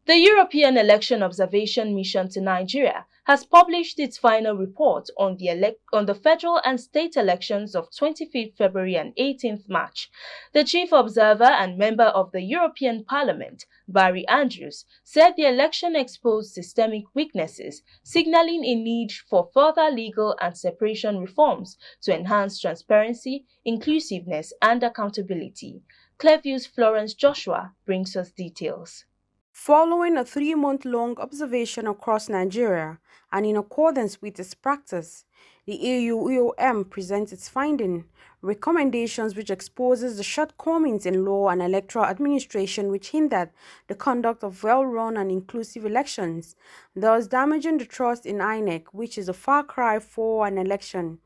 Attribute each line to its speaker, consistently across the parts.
Speaker 1: The European Election Observation Mission to Nigeria has published its final report on the federal and state elections of 25th February and 18th March. The chief observer and member of the European Parliament, Barry Andrews, said the election exposed systemic weaknesses, signaling a need for further legal and separation reforms to enhance transparency, inclusiveness, and accountability. Clearview's Florence Joshua brings us details.
Speaker 2: Following a 3-month-long observation across Nigeria and in accordance with its practice, the EU presents its finding recommendations which exposes the shortcomings in law and electoral administration which hindered the conduct of well-run and inclusive elections, thus damaging the trust in INEC, which is a far cry for an election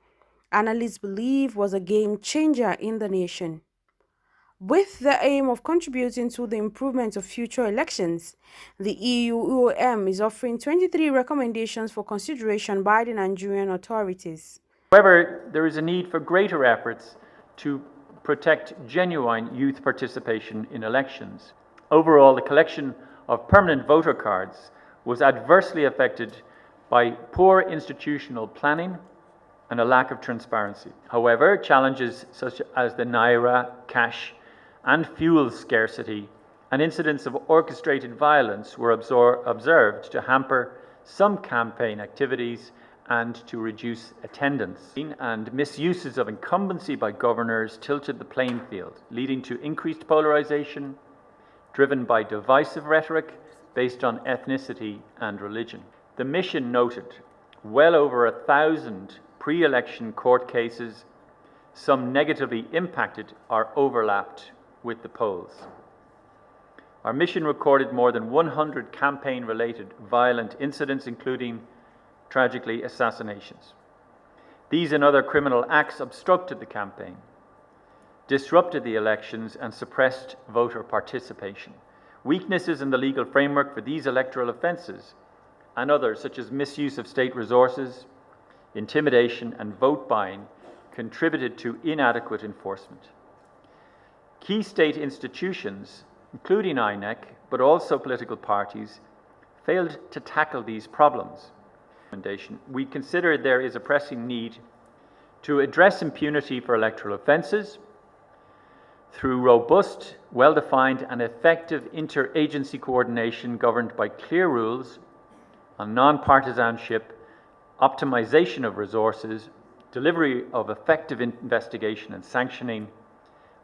Speaker 2: analysts believe was a game changer in the nation. With the aim of contributing to the improvement of future elections, the EU is offering 23 recommendations for consideration by the Nigerian authorities.
Speaker 3: However, there is a need for greater efforts to protect genuine youth participation in elections. Overall, the collection of permanent voter cards was adversely affected by poor institutional planning and a lack of transparency. However, challenges such as the naira, cash, and fuel scarcity and incidents of orchestrated violence were observed to hamper some campaign activities and to reduce attendance. And misuses of incumbency by governors tilted the playing field, leading to increased polarization driven by divisive rhetoric based on ethnicity and religion. The mission noted well over 1,000 pre-election court cases, some negatively impacted or overlapped with the polls. Our mission recorded more than 100 campaign-related violent incidents, including, tragically, assassinations. These and other criminal acts obstructed the campaign, disrupted the elections, and suppressed voter participation. Weaknesses in the legal framework for these electoral offences and others, such as misuse of state resources, intimidation, and vote buying, contributed to inadequate enforcement. Key state institutions, including INEC, but also political parties, failed to tackle these problems. We consider there is a pressing need to address impunity for electoral offences through robust, well-defined and effective interagency coordination governed by clear rules on non-partisanship, optimization of resources, delivery of effective investigation and sanctioning,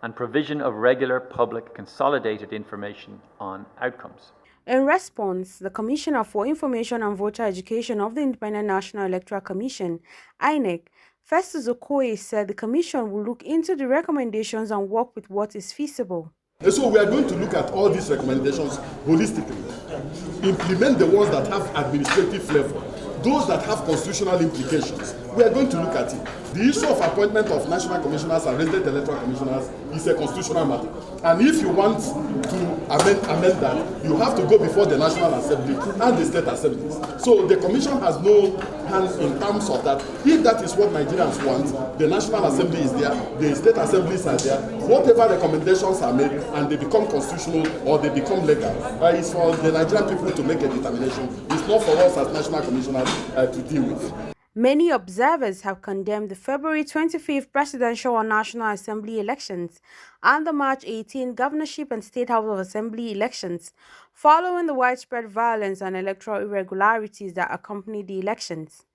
Speaker 3: and provision of regular public consolidated information on outcomes.
Speaker 2: In response, the Commissioner for Information and Voter Education of the Independent National Electoral Commission, INEC, Festus Okoye, said the Commission will look into the recommendations and work with what is feasible.
Speaker 4: And so we are going to look at all these recommendations holistically, implement the ones that have administrative flavor, those that have constitutional implications. We are going to look at it. The issue of appointment of national commissioners and resident electoral commissioners is a constitutional matter. And if you want to amend that, you have to go before the National Assembly and the state assemblies. So the commission has no hand in terms of that. If that is what Nigerians want, the National Assembly is there, the state assemblies are there. Whatever recommendations are made and they become constitutional or they become legal, it's for the Nigerian people to make a determination. It's not for us as national commissioners to deal with.
Speaker 2: Many observers have condemned the February 25th presidential and National Assembly elections and the March 18th governorship and State House of Assembly elections, following the widespread violence and electoral irregularities that accompanied the elections.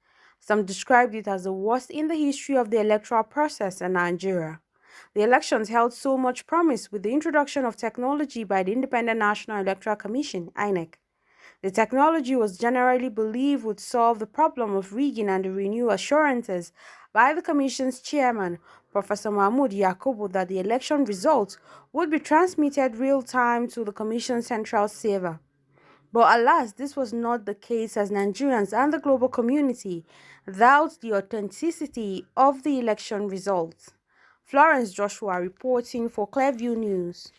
Speaker 2: Some described it as the worst in the history of the electoral process in Nigeria. The elections held so much promise with the introduction of technology by the Independent National Electoral Commission, INEC. The technology was generally believed would solve the problem of rigging and the renewed assurances by the Commission's chairman, Professor Mahmood Yakubu, that the election results would be transmitted real-time to the Commission's central server. But alas, this was not the case, as Nigerians and the global community doubt the authenticity of the election results. Florence Joshua reporting for Clearview News.